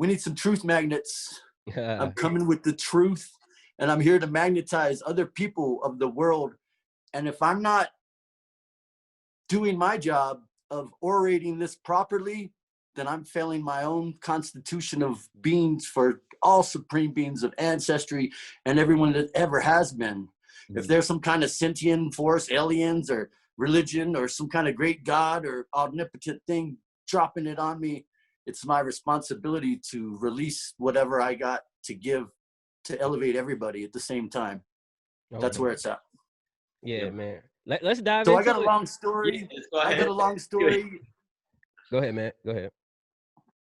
We need some truth magnets. I'm coming with the truth, and I'm here to magnetize other people of the world. And if I'm not doing my job of orating this properly, then I'm failing my own constitution of beings for all supreme beings of ancestry and everyone that ever has been. If there's some kind of sentient force, aliens or religion or some kind of great God or omnipotent thing dropping it on me, it's my responsibility to release whatever I got to give to elevate everybody at the same time. Okay. That's where it's at. Yeah, man. Let's dive into it. So I got a long story. I got a long story. Go ahead, man. Go ahead.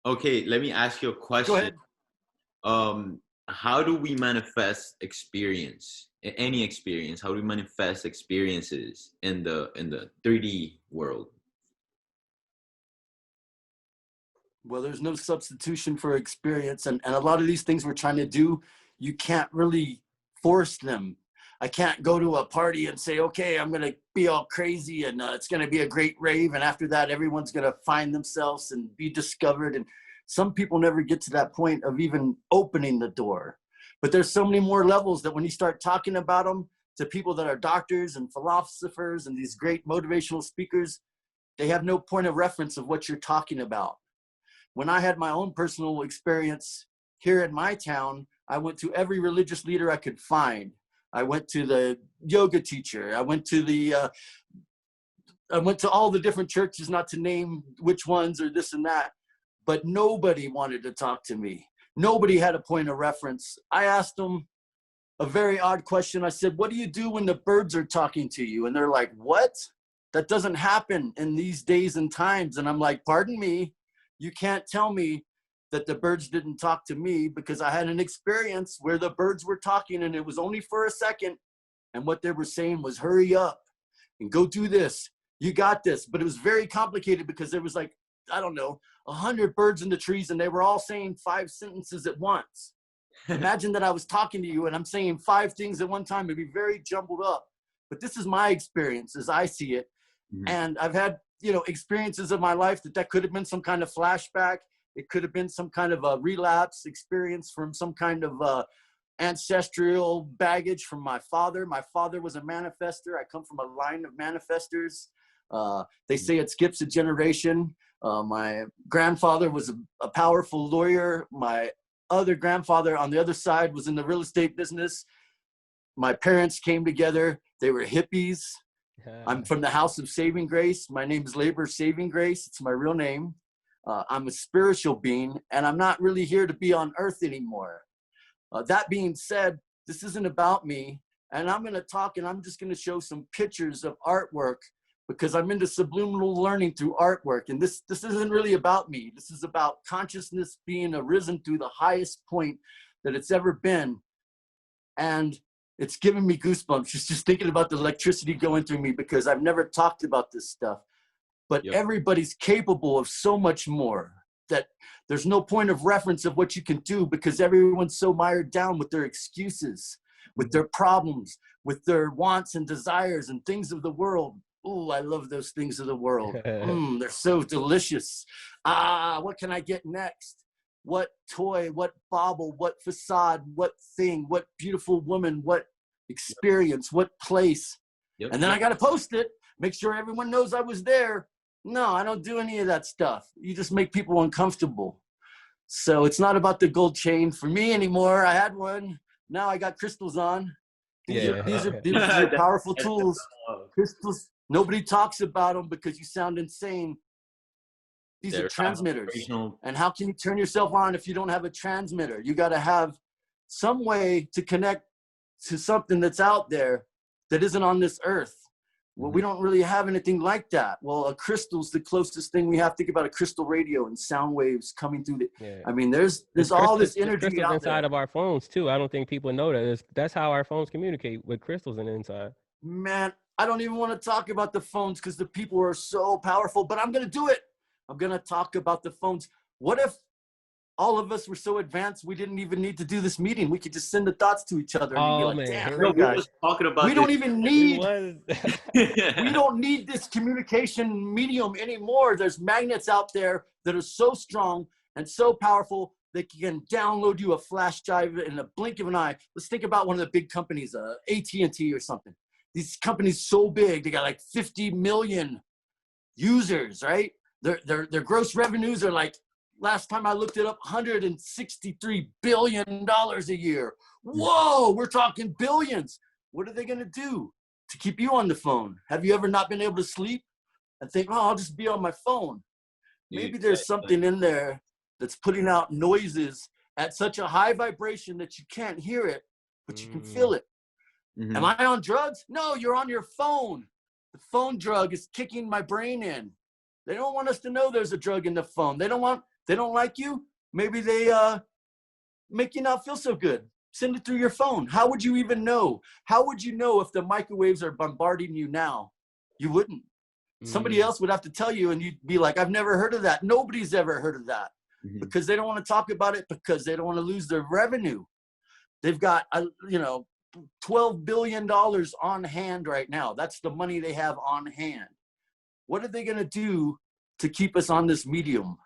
Okay, let me ask you a question. Go ahead. How do we manifest experience? Any experience? How do we manifest experiences in the 3D world? Well, there's no substitution for experience, and a lot of these things we're trying to do, you can't really force them. I can't go to a party and say, okay, I'm going to be all crazy and it's going to be a great rave. And after that, everyone's going to find themselves and be discovered. And some people never get to that point of even opening the door. But there's so many more levels that when you start talking about them to people that are doctors and philosophers and these great motivational speakers, they have no point of reference of what you're talking about. When I had my own personal experience here in my town, I went to every religious leader I could find. I went to the yoga teacher. I went to all the different churches, not to name which ones or this and that, but nobody wanted to talk to me. Nobody had a point of reference. I asked them a very odd question. I said, what do you do when the birds are talking to you? And they're like, what? That doesn't happen in these days and times. And I'm like, pardon me, you can't tell me that the birds didn't talk to me, because I had an experience where the birds were talking and it was only for a second. And what they were saying was, hurry up and go do this. You got this. But it was very complicated because there was like, I don't know, 100 birds in the trees and they were all saying 5 sentences at once. Imagine that I was talking to you and I'm saying 5 things at one time. It'd be very jumbled up. But this is my experience as I see it. Mm-hmm. And I've had, experiences of my life that could have been some kind of flashback. It could have been some kind of a relapse experience from some kind of ancestral baggage from my father. My father was a manifester. I come from a line of manifestors. They say it skips a generation. My grandfather was a powerful lawyer. My other grandfather on the other side was in the real estate business. My parents came together. They were hippies. I'm from the House of Saving Grace. My name is Labor Saving Grace. It's my real name. I'm a spiritual being, and I'm not really here to be on earth anymore. That being said, this isn't about me, and I'm going to talk, and I'm just going to show some pictures of artwork, because I'm into subliminal learning through artwork. And this isn't really about me. This is about consciousness being arisen through the highest point that it's ever been. And it's giving me goosebumps just thinking about the electricity going through me, because I've never talked about this stuff. But everybody's capable of so much more, that there's no point of reference of what you can do, because everyone's so mired down with their excuses, with their problems, with their wants and desires and things of the world. Oh, I love those things of the world. They're so delicious. What can I get next? What toy, what bauble, what facade, what thing, what beautiful woman, what experience, what place. And then I got to post it, make sure everyone knows I was there. No, I don't do any of that stuff. You just make people uncomfortable. So it's not about the gold chain for me anymore. I had one. Now I got crystals on. These are powerful tools. Crystals, nobody talks about them because you sound insane. These are transmitters. And how can you turn yourself on if you don't have a transmitter? You got to have some way to connect to something that's out there that isn't on this earth. Well, we don't really have anything like that. Well, a crystal's the closest thing we have. Think about a crystal radio and sound waves coming through I mean, there's all this energy crystals out inside there. of our phones too. I don't think people know that. That's how our phones communicate, with crystals in the inside. Man, I don't even want to talk about the phones because the people are so powerful, but I'm going to do it. I'm going to talk about the phones. What if all of us were so advanced we didn't even need to do this meeting? We could just send the thoughts to each other and be like, damn, we were just talking about we don't even need we don't need this communication medium anymore. There's magnets out there that are so strong and so powerful They can download you a flash drive in a blink of an eye. Let's think about one of the big companies, AT&T or something. These companies so big, they got like 50 million users, right? Their gross revenues are like, last time I looked it up, $163 billion a year. Whoa, we're talking billions. What are they going to do to keep you on the phone? Have you ever not been able to sleep and think, oh, I'll just be on my phone? Maybe there's something in there that's putting out noises at such a high vibration that you can't hear it, but you can feel it. Mm-hmm. Am I on drugs? No, you're on your phone. The phone drug is kicking my brain in. They don't want us to know there's a drug in the phone. They don't like you. Maybe they make you not feel so good. Send it through your phone. How would you even know? How would you know if the microwaves are bombarding you now? You wouldn't. Somebody else would have to tell you, and you'd be like, I've never heard of that. Nobody's ever heard of that, because they don't want to talk about it, because they don't want to lose their revenue. They've got, $12 billion on hand right now. That's the money they have on hand. What are they going to do to keep us on this medium?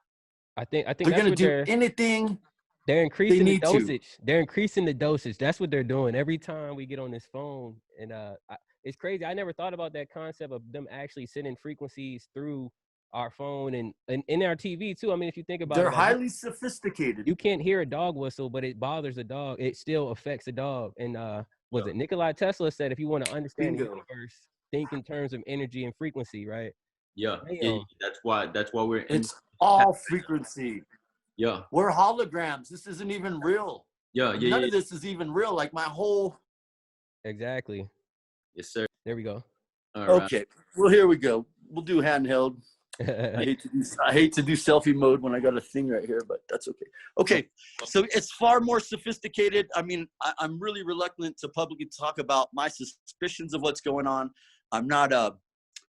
I think they're going to do anything. They're increasing the dosage. They're increasing the dosage. That's what they're doing every time we get on this phone. And it's crazy. I never thought about that concept of them actually sending frequencies through our phone and in our TV too. I mean, if you think about it, they're highly sophisticated. You can't hear a dog whistle, but it bothers a dog. It still affects a dog. And was it Nikola Tesla said, if you want to understand the universe, think in terms of energy and frequency, right? Yeah. That's why we're it's all frequency. Yeah. We're holograms. This isn't even real. None of this is even real. Like my whole. Exactly. Yes, sir. There we go. All okay. Right. Well, here we go. We'll do handheld. I hate to do selfie mode when I got a thing right here, but that's okay. Okay. So it's far more sophisticated. I mean, I'm really reluctant to publicly talk about my suspicions of what's going on. I'm not a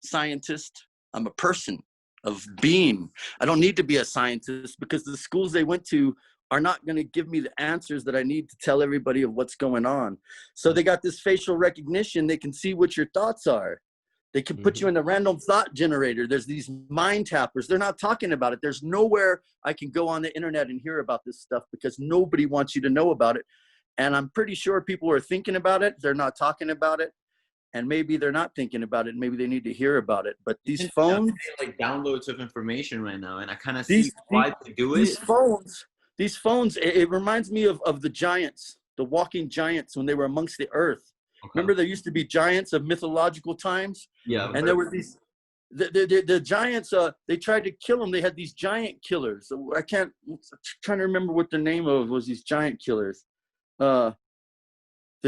scientist. I'm a person of being. I don't need to be a scientist, because the schools they went to are not going to give me the answers that I need to tell everybody of what's going on. So they got this facial recognition. They can see what your thoughts are. They can put you in a random thought generator. There's these mind tappers. They're not talking about it. There's nowhere I can go on the internet and hear about this stuff, because nobody wants you to know about it. And I'm pretty sure people are thinking about it. They're not talking about it. And maybe they're not thinking about it. Maybe they need to hear about it. But these phones, like downloads of information right now, and I kind of see why they do it. These phones, it reminds me of the giants, the walking giants, when they were amongst the earth. Okay. Remember, there used to be giants of mythological times. Yeah. And there were these, the giants. They tried to kill them. They had these giant killers. I'm trying to remember what the name of was. These giant killers. The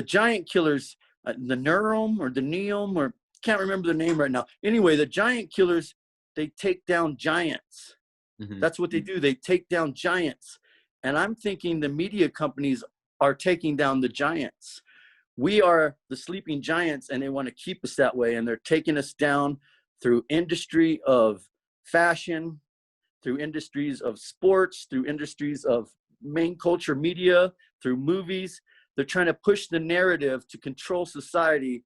giant killers. The Neurom or the Neom, or can't remember the name right now. Anyway, the giant killers, they take down giants. That's what they do. They take down giants. And I'm thinking the media companies are taking down the giants. We are the sleeping giants, and they want to keep us that way. And they're taking us down through industry of fashion, through industries of sports, through industries of main culture media, through movies. They're trying to push the narrative to control society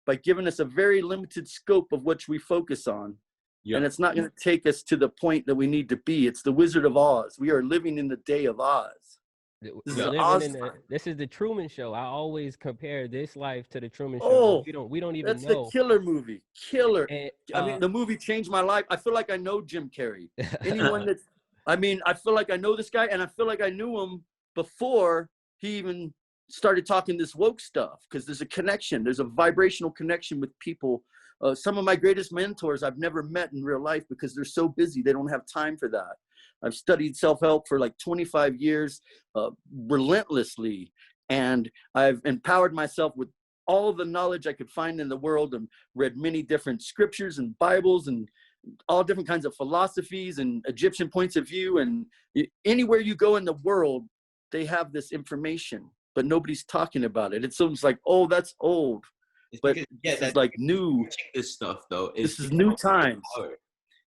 by giving us a very limited scope of which we focus on. Yep. And it's not going to take us to the point that we need to be. It's the Wizard of Oz. We are living in the day of Oz. This is the Truman Show. I always compare this life to the Truman Show. We don't even know. That's the killer movie. Killer. And, I mean, the movie changed my life. I feel like I know Jim Carrey. Anyone that, I mean, I feel like I know this guy, and I feel like I knew him before he even started talking this woke stuff, because there's a connection. There's a vibrational connection with people. Some of my greatest mentors I've never met in real life, because they're so busy. They don't have time for that. I've studied self-help for like 25 years, relentlessly. And I've empowered myself with all the knowledge I could find in the world, and read many different scriptures and Bibles and all different kinds of philosophies and Egyptian points of view. And anywhere you go in the world, they have this information, but nobody's talking about it. It's almost like, oh, that's old. But this is like new. This stuff, though, this is new times.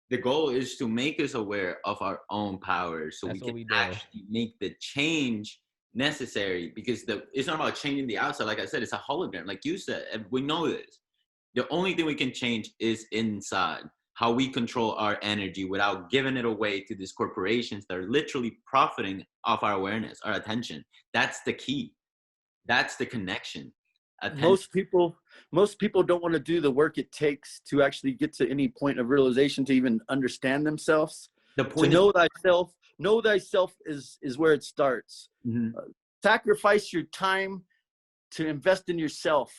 The goal is to make us aware of our own power, so we can actually make the change necessary. Because it's not about changing the outside. Like I said, it's a hologram. Like you said, and we know this. The only thing we can change is inside. how we control our energy without giving it away to these corporations that are literally profiting off our awareness, our attention. That's the key. That's the connection. Attention. Most people don't want to do the work it takes to actually get to any point of realization, to even understand themselves. The point to know thyself is where it starts. Sacrifice your time to invest in yourself.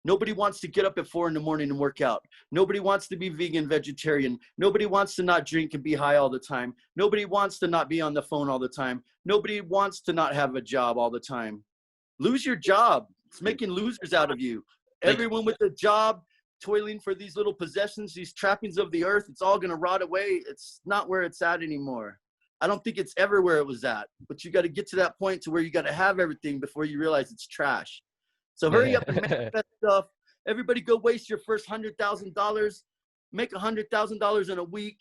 Nobody wants to get up at 4 a.m. and work out. Nobody wants to be vegan, vegetarian. Nobody wants to not drink and be high all the time. Nobody wants to not be on the phone all the time. Nobody wants to not have a job all the time. Lose your job. It's making losers out of you. Everyone with a job, toiling for these little possessions, these trappings of the earth, it's all going to rot away. It's not where it's at anymore. I don't think it's ever where it was at. But you got to get to that point to where you got to have everything before you realize it's trash. So hurry up and manifest stuff. Everybody go waste your first $100,000. Make $100,000 in a week.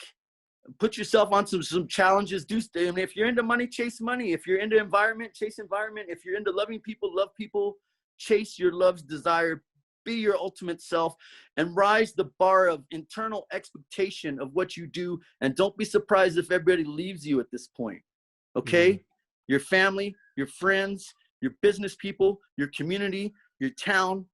Put yourself on some challenges. I mean, if you're into money, chase money. If you're into environment, chase environment. If you're into loving people, love people. Chase your love's desire. Be your ultimate self and rise the bar of internal expectation of what you do. And don't be surprised if everybody leaves you at this point. Okay? Your family, your friends, your business people, your community, your town.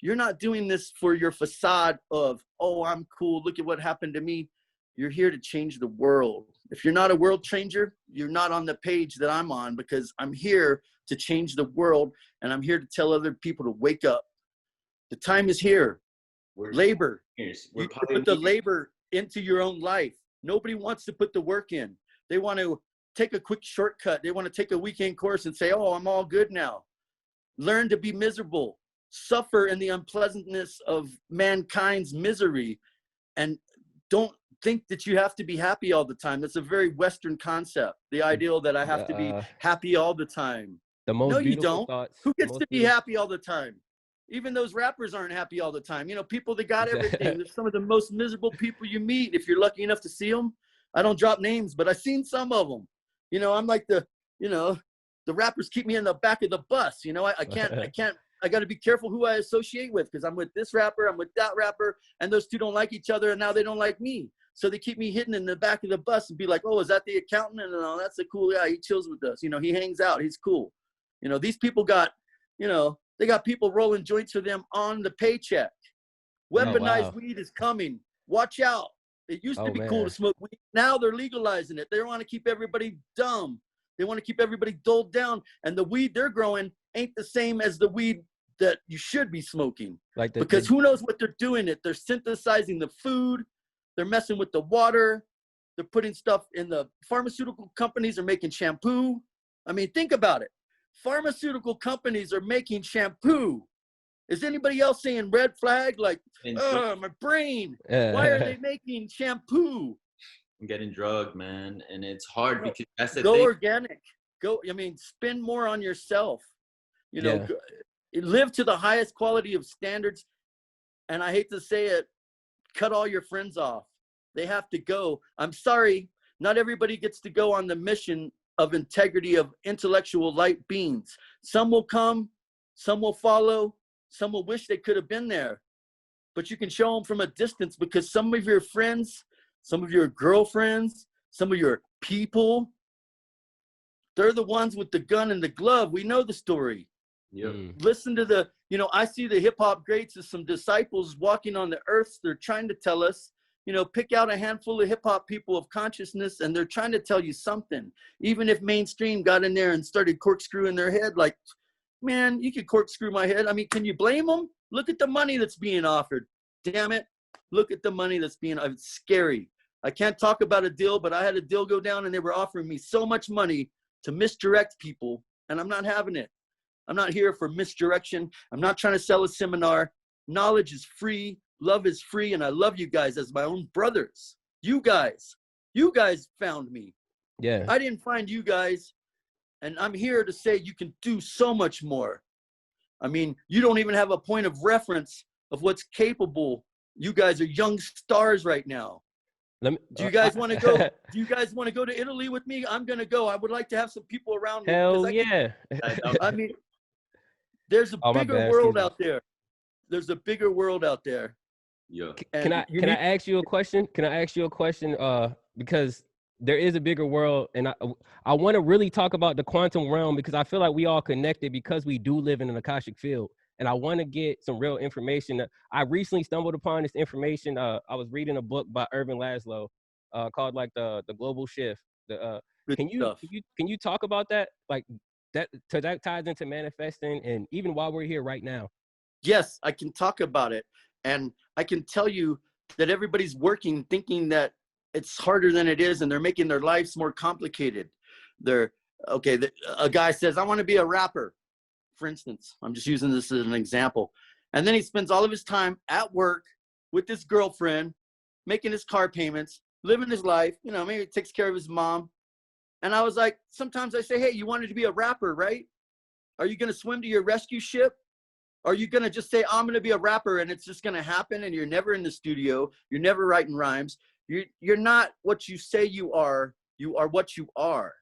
You're not doing this for your facade of, oh, I'm cool. Look at what happened to me. You're here to change the world. If you're not a world changer, you're not on the page that I'm on, because I'm here to change the world. And I'm here to tell other people to wake up. The time is here. Labor. You put the labor into your own life. Nobody wants to put the work in. They want to take a quick shortcut. They want to take a weekend course and say, oh, I'm all good now. Learn to be miserable. Suffer in the unpleasantness of mankind's misery. And don't think that you have to be happy all the time. That's a very Western concept. The ideal that I have to be happy all the time. No, you don't. Thoughts, Who gets to be happy all the time? Even those rappers aren't happy all the time. You know, people that got everything. They're some of the most miserable people you meet if you're lucky enough to see them. I don't drop names, but I've seen some of them. You know, I'm like the rappers keep me in the back of the bus. You know, I got to be careful who I associate with, because I'm with this rapper, I'm with that rapper, and those two don't like each other, and now they don't like me. So they keep me hidden in the back of the bus and be like, oh, is that the accountant? And no, that's a cool guy. He chills with us. You know, he hangs out. He's cool. You know, these people got, they got people rolling joints for them on the paycheck. Weaponized weed is coming. Watch out. It used to be cool to smoke weed. Now they're legalizing it. They want to keep everybody dumb. They want to keep everybody dulled down. And the weed they're growing ain't the same as the weed that you should be smoking. Because who knows what they're doing it. They're synthesizing the food. They're messing with the water. They're putting stuff in the pharmaceutical companies are making shampoo. I mean, think about it. Pharmaceutical companies are making shampoo. Is anybody else saying red flag? Like, my brain. Why are they making shampoo? I'm getting drugged, man. And it's hard because that's the thing. Go organic. Spend more on yourself. Live to the highest quality of standards. And I hate to say it, cut all your friends off. They have to go. I'm sorry. Not everybody gets to go on the mission of integrity of intellectual light beings. Some will come, some will follow, some will wish they could have been there. But you can show them from a distance, because some of your friends, some of your girlfriends, some of your people, they're the ones with the gun and the glove. We know the story. Listen to I see the hip hop greats as some disciples walking on the earth. They're trying to tell us, pick out a handful of hip hop people of consciousness, and they're trying to tell you something. Even if mainstream got in there and started corkscrewing their head, like, man, you could corkscrew my head. I mean, can you blame them? Look at the money that's being offered. Damn it. Look at the money that's being offered. It's scary. I can't talk about a deal, but I had a deal go down and they were offering me so much money to misdirect people, and I'm not having it. I'm not here for misdirection. I'm not trying to sell a seminar. Knowledge is free. Love is free. And I love you guys as my own brothers. You guys found me. Yeah. I didn't find you guys. And I'm here to say you can do so much more. I mean, you don't even have a point of reference of what's capable. You guys are young stars right now. Do you guys want to go? Do you guys want to go to Italy with me? I'm gonna go. I would like to have some people around me. Hell yeah. I mean, there's a bigger world out there. There's a bigger world out there. Yeah. Can I ask you a question? Can I ask you a question? Because there is a bigger world, and I want to really talk about the quantum realm because I feel like we all connected because we do live in an Akashic field, and I want to get some real information. I recently stumbled upon this information. I was reading a book by Irvin Laszlo, called like the Global Shift. Good stuff. Can you talk about that? Like that ties into manifesting, and even while we're here right now. Yes, I can talk about it. And I can tell you that everybody's working thinking that it's harder than it is, and they're making their lives more complicated. A guy says, I want to be a rapper, for instance. I'm just using this as an example. And then he spends all of his time at work with his girlfriend, making his car payments, living his life, maybe he takes care of his mom. And I was like, sometimes I say, hey, you wanted to be a rapper, right? Are you going to swim to your rescue ship? Are you going to just say, I'm going to be a rapper and it's just going to happen and you're never in the studio, you're never writing rhymes, you're not what you say you are what you are.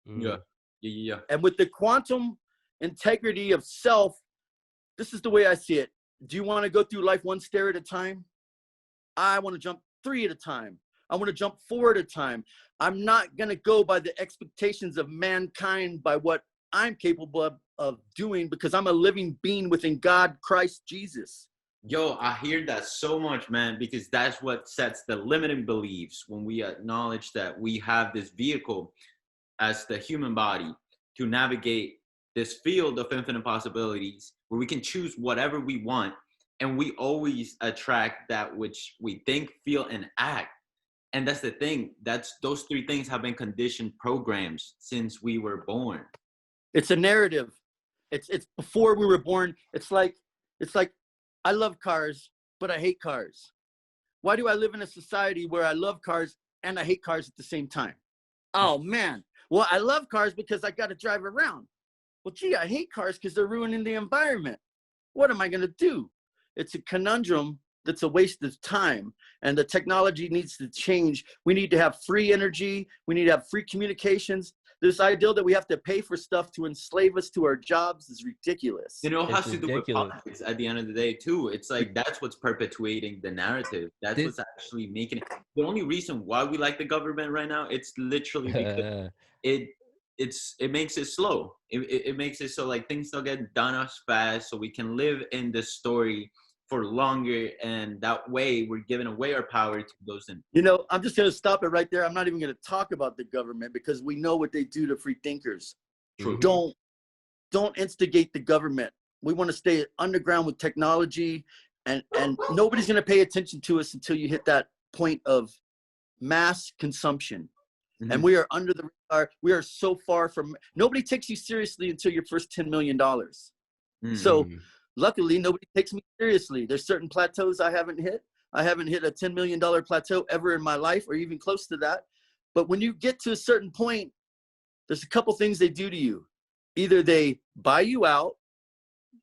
Yeah. And with the quantum integrity of self, this is the way I see it. Do you want to go through life one stair at a time? I want to jump 3 at a time. I want to jump 4 at a time. I'm not going to go by the expectations of mankind, by what I'm capable of doing, because I'm a living being within God, Christ, Jesus. Yo, I hear that so much, man, because that's what sets the limiting beliefs when we acknowledge that we have this vehicle as the human body to navigate this field of infinite possibilities where we can choose whatever we want, and we always attract that which we think, feel, and act. And that's the thing. Those 3 things have been conditioned programs since we were born. It's a narrative. It's before we were born. It's like I love cars, but I hate cars. Why do I live in a society where I love cars and I hate cars at the same time? Oh man. Well, I love cars because I got to drive around. Well, gee, I hate cars because they're ruining the environment. What am I going to do? It's a conundrum that's a waste of time, and the technology needs to change. We need to have free energy. We need to have free communications. This ideal that we have to pay for stuff to enslave us to our jobs is ridiculous. It has to do with politics at the end of the day too. It's like that's what's perpetuating the narrative. That's what's actually making it. The only reason why we like the government right now, it's literally because it makes it slow. It makes it so like things don't get done as fast, so we can live in the story for longer, and that way we're giving away our power to those in. I'm just going to stop it right there. I'm not even going to talk about the government because we know what they do to free thinkers. True. Don't instigate the government. We want to stay underground with technology, and nobody's going to pay attention to us until you hit that point of mass consumption. Mm-hmm. And we are under the radar. We are so far from, nobody takes you seriously until your first $10 million. Mm-hmm. So luckily, nobody takes me seriously. There's certain plateaus I haven't hit. I haven't hit a $10 million plateau ever in my life, or even close to that. But when you get to a certain point, there's a couple things they do to you. Either they buy you out.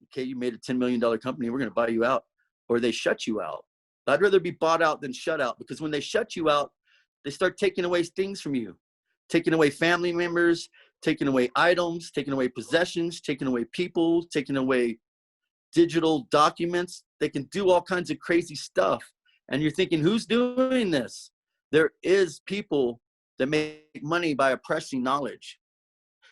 Okay, you made a $10 million company, we're going to buy you out. Or they shut you out. I'd rather be bought out than shut out, because when they shut you out, they start taking away things from you, taking away family members, taking away items, taking away possessions, taking away people, taking away digital documents. They can do all kinds of crazy stuff. And you're thinking, who's doing this? There is people that make money by oppressing knowledge.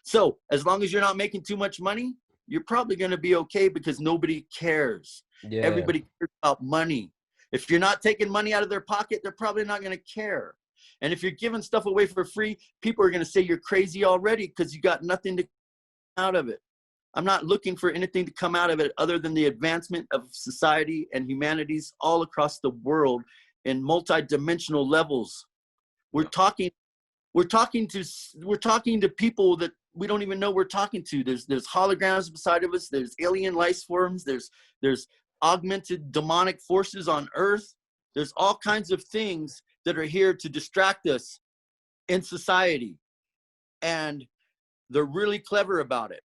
So as long as you're not making too much money, you're probably going to be okay, because nobody cares. Yeah. Everybody cares about money. If you're not taking money out of their pocket, they're probably not going to care. And if you're giving stuff away for free, people are going to say you're crazy already because you got nothing to come out of it. I'm not looking for anything to come out of it other than the advancement of society and humanities all across the world in multi-dimensional levels. We're talking to people that we don't even know we're talking to. There's holograms beside of us. There's alien life forms. There's augmented demonic forces on Earth. There's all kinds of things that are here to distract us in society. And they're really clever about it.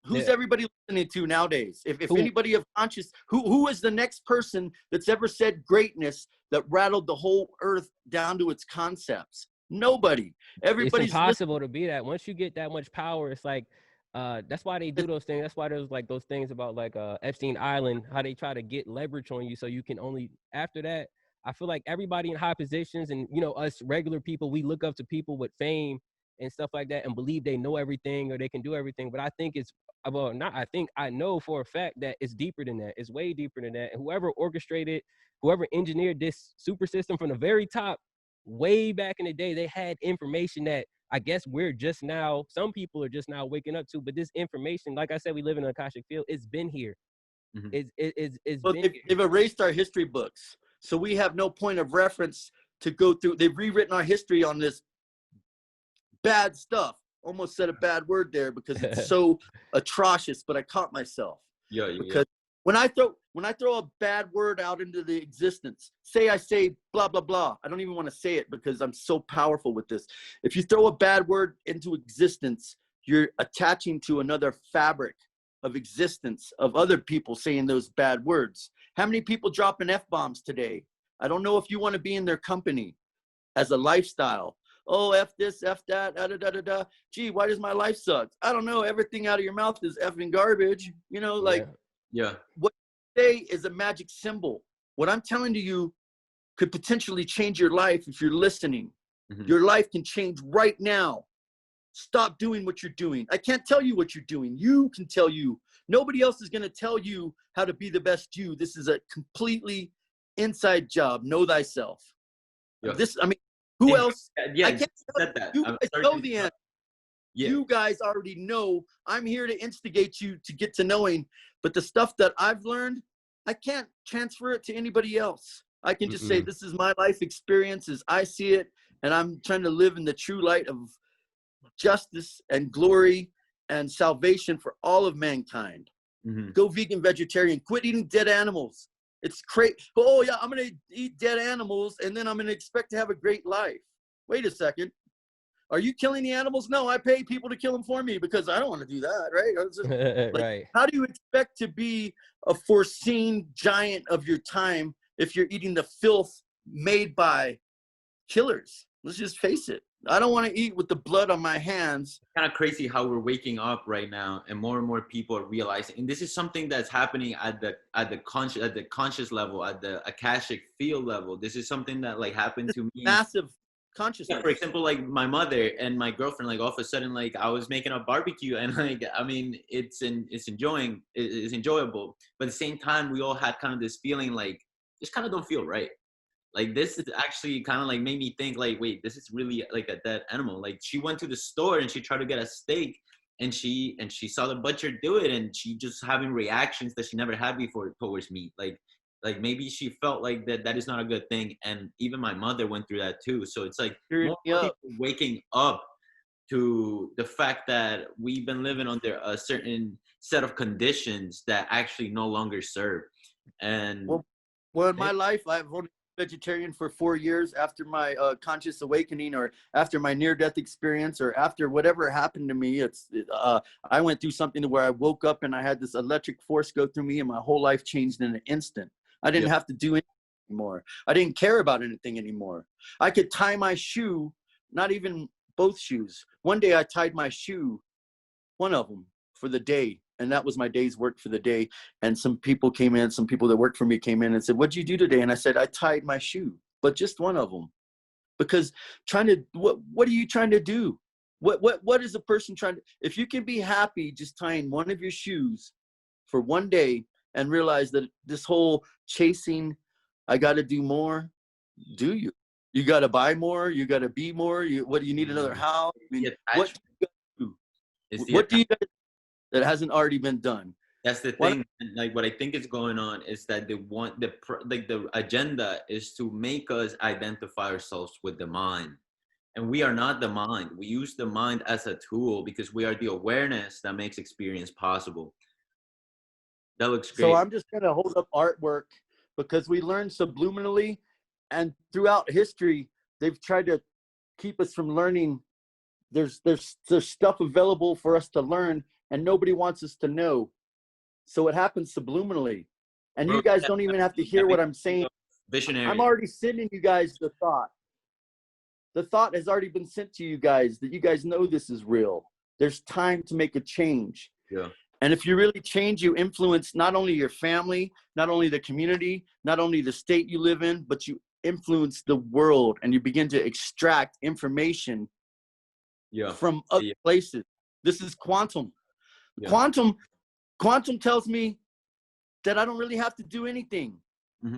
Who's everybody listening to nowadays? If anybody of conscious, who is the next person that's ever said greatness that rattled the whole earth down to its concepts? Nobody. Everybody's It's impossible to be that. Once you get that much power, it's like That's why they do those things. That's why there's like those things about like Epstein Island, how they try to get leverage on you so you can only after that. I feel like everybody in high positions and us regular people, we look up to people with fame and stuff like that and believe they know everything or they can do everything. But I think it's well, not I think I know for a fact that it's deeper than that. It's way deeper than that. And whoever orchestrated, whoever engineered this super system from the very top, way back in the day, they had information that I guess we're just now, some people are just now waking up to, but this information, like I said, we live in an Akashic field. It's been here. Mhm. It's Well, been they've erased our history books. So we have no point of reference to go through. They've rewritten our history on this bad stuff. Almost said a bad word there because it's so atrocious, but I caught myself. Because when I throw a bad word out into the existence, say I say blah, blah, blah. I don't even want to say it because I'm so powerful with this. If you throw a bad word into existence, you're attaching to another fabric of existence of other people saying those bad words. How many people dropping F-bombs today? I don't know if you want to be in their company as a lifestyle. Oh, F this, F that, da, da, da, da, da. Gee, why does my life suck? I don't know. Everything out of your mouth is effing garbage. Like what you say is a magic symbol. What I'm telling to you could potentially change your life if you're listening. Mm-hmm. Your life can change right now. Stop doing what you're doing. I can't tell you what you're doing. You can tell you. Nobody else is going to tell you how to be the best you. This is a completely inside job. Know thyself. Yeah. Who else? Yeah, I can't tell that. You guys know the answer. Yeah. You guys already know. I'm here to instigate you to get to knowing. But the stuff that I've learned, I can't transfer it to anybody else. I can just say, this is my life experience as I see it. And I'm trying to live in the true light of justice and glory and salvation for all of mankind. Mm-hmm. Go vegan, vegetarian. Quit eating dead animals. It's crazy. Oh, yeah, I'm going to eat dead animals, and then I'm going to expect to have a great life. Wait a second. Are you killing the animals? No, I pay people to kill them for me because I don't want to do that, right? Right. How do you expect to be a foreseen giant of your time if you're eating the filth made by killers? Let's just face it. I don't want to eat with the blood on my hands. It's kind of crazy how we're waking up right now, and more people are realizing. And this is something that's happening at the conscious level, at the Akashic field level. This is something that like happened to me. Massive consciousness. Yeah, for example, like my mother and my girlfriend, like all of a sudden, like I was making a barbecue, and like I mean, it's enjoyable, but at the same time, we all had kind of this feeling like this kind of don't feel right. Like this is actually kind of like made me think like, wait, this is really like a dead animal. Like she went to the store and she tried to get a steak and she saw the butcher do it and she just having reactions that she never had before towards meat. Like maybe she felt like that is not a good thing. And even my mother went through that too. So it's like more people waking up to the fact that we've been living under a certain set of conditions that actually no longer serve. And well in my life, I've only vegetarian for 4 years after my conscious awakening or after my near-death experience or after whatever happened to me. I went through something where I woke up and I had this electric force go through me and my whole life changed in an instant. I didn't have to do anything anymore. I didn't care about anything anymore. I could tie my shoe, not even both shoes. One day I tied my shoe, one of them, for the day. And that was my day's work for the day. And some people that worked for me came in and said, what'd you do today? And I said, I tied my shoe, but just one of them. Because what are you trying to do? What is a person trying to, if you can be happy just tying one of your shoes for one day and realize that this whole chasing, I got to do more, do you? You got to buy more, you got to be more, you need another house? I mean, what do you guys that hasn't already been done? That's the thing. Like what I think is going on is that the agenda is to make us identify ourselves with the mind, and we are not the mind. We use the mind as a tool because we are the awareness that makes experience possible. That looks great. So I'm just gonna hold up artwork because we learn subliminally, and throughout history they've tried to keep us from learning. There's stuff available for us to learn and nobody wants us to know. So it happens subliminally. And you guys don't even have to hear what I'm saying. Visionary. I'm already sending you guys the thought. The thought has already been sent to you guys that you guys know this is real. There's time to make a change. Yeah. And if you really change, you influence not only your family, not only the community, not only the state you live in, but you influence the world, and you begin to extract information from other places. This is quantum. Yeah. Quantum tells me that I don't really have to do anything.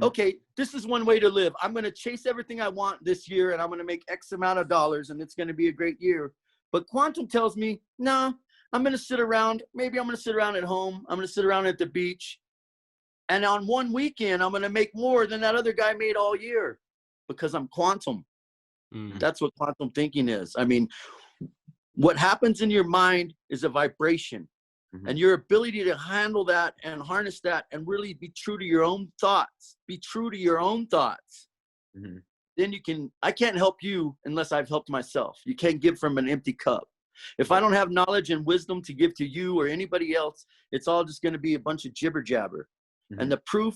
Okay, this is one way to live. I'm going to chase everything I want this year, and I'm going to make X amount of dollars, and it's going to be a great year. But quantum tells me, nah, I'm going to sit around. Maybe I'm going to sit around at home. I'm going to sit around at the beach. And on one weekend, I'm going to make more than that other guy made all year, because I'm quantum. That's what quantum thinking is. I mean, what happens in your mind is a vibration. And your ability to handle that and harness that and really be true to your own thoughts. Be true to your own thoughts. Then you can, I can't help you unless I've helped myself. You can't give from an empty cup. If I don't have knowledge and wisdom to give to you or anybody else, it's all just going to be a bunch of jibber jabber. And the proof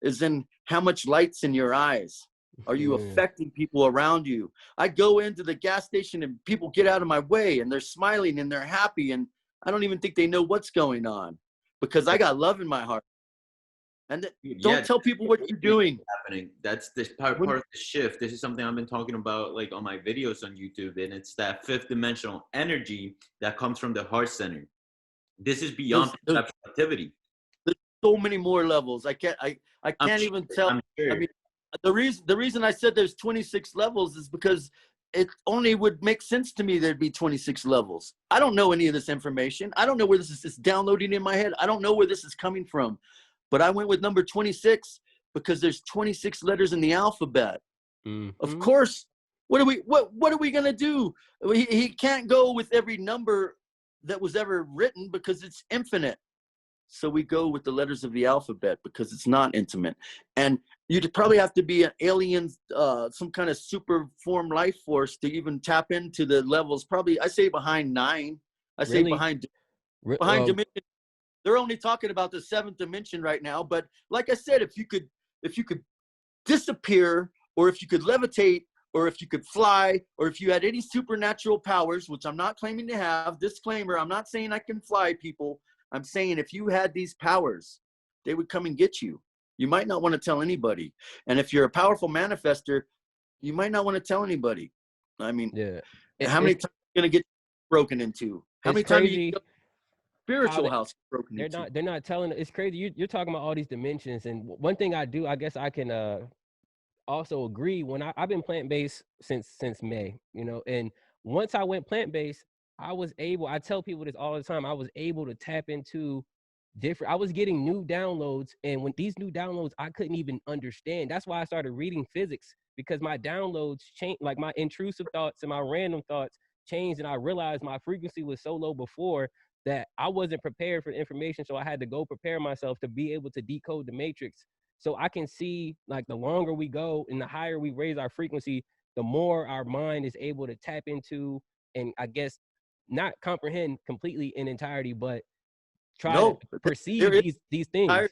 is in how much light's in your eyes. Are you affecting people around you? I go into the gas station and people get out of my way and they're smiling and they're happy, and I don't even think they know what's going on, because I got love in my heart. And don't tell people what you're doing. Happening. That's this part of the shift. This is something I've been talking about, like, on my videos on YouTube, and it's that fifth dimensional energy that comes from the heart center. This is beyond perceptual activity. There's so many more levels. I can't even tell. I mean, the reason I said there's 26 levels is because it only would make sense to me there'd be 26 levels. I don't know any of this information. I don't know where this is downloading in my head. I don't know where this is coming from. But I went with number 26 because there's 26 letters in the alphabet. Of course, what are we going to do? He can't go with every number that was ever written because it's infinite. So we go with the letters of the alphabet because it's not intimate. And you'd probably have to be an alien, some kind of super form life force to even tap into the levels. Probably, I say behind 9. I say behind dimension. They're only talking about the 7th dimension right now. But like I said, if you could disappear, or if you could levitate, or if you could fly, or if you had any supernatural powers, which I'm not claiming to have, disclaimer, I'm not saying I can fly, people. I'm saying if you had these powers, they would come and get you. You might not want to tell anybody. And if you're a powerful manifester, you might not want to tell anybody. I mean, how many times are you going to get broken into? How many times are you spiritual house broken into? They're not telling. It's crazy. You're talking about all these dimensions. And one thing I do, I guess I can also agree, when I've been plant-based since May, and once I went plant-based, I tell people this all the time, I was able to tap into I was getting new downloads, and when these new downloads, I couldn't even understand. That's why I started reading physics, because my downloads changed, like my intrusive thoughts and my random thoughts changed, and I realized my frequency was so low before that I wasn't prepared for the information, so I had to go prepare myself to be able to decode the matrix. So I can see, like, the longer we go and the higher we raise our frequency, the more our mind is able to tap into, and I guess not comprehend completely in entirety, but try to perceive these things.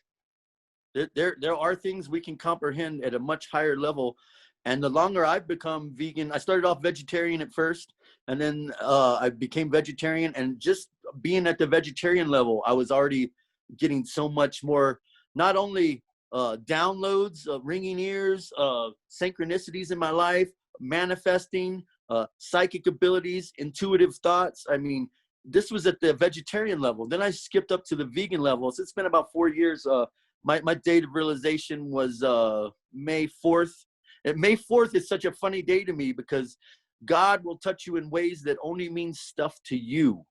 There are things we can comprehend at a much higher level. And the longer I've become vegan, I started off vegetarian at first, and then I became vegetarian. And just being at the vegetarian level, I was already getting so much more, not only downloads, ringing ears, synchronicities in my life, manifesting, psychic abilities, intuitive thoughts. I mean, this was at the vegetarian level. Then I skipped up to the vegan level. So it's been about 4 years. My date of realization was May 4th. And May 4th is such a funny day to me, because God will touch you in ways that only mean stuff to you.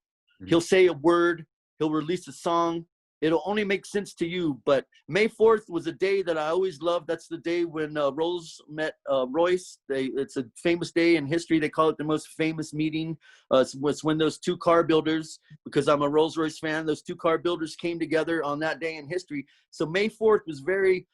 He'll say a word, he'll release a song. It'll only make sense to you. But May 4th was a day that I always loved. That's the day when Rolls met Royce. It's a famous day in history. They call it the most famous meeting. It's when those two car builders, because I'm a Rolls-Royce fan, those two car builders came together on that day in history. So May 4th was very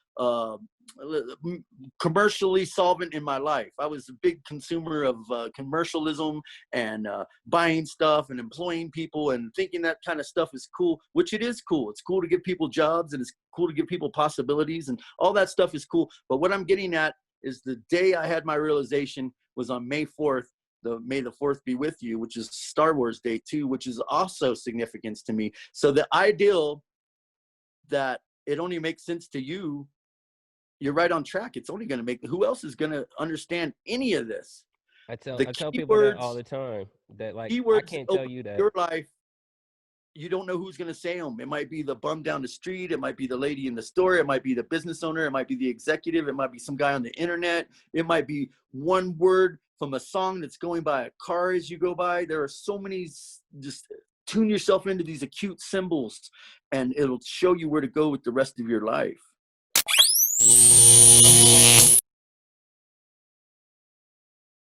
commercially solvent in my life. I was a big consumer of commercialism and buying stuff and employing people and thinking that kind of stuff is cool, which it is cool. It's cool to give people jobs, and it's cool to give people possibilities, and all that stuff is cool. But what I'm getting at is the day I had my realization was on May 4th. the May the 4th be with you, which is Star Wars Day too, which is also significance to me. So the ideal that it only makes sense to you, you're right on track. It's only going to make, who else is going to understand any of this? I tell The people that keywords, all the time, that like I keywords can't tell open you that. your life. You don't know who's going to say them. It might be the bum down the street. It might be the lady in the store. It might be the business owner. It might be the executive. It might be some guy on the internet. It might be one word from a song that's going by a car as you go by. There are so many. Just tune yourself into these acute symbols, and it'll show you where to go with the rest of your life.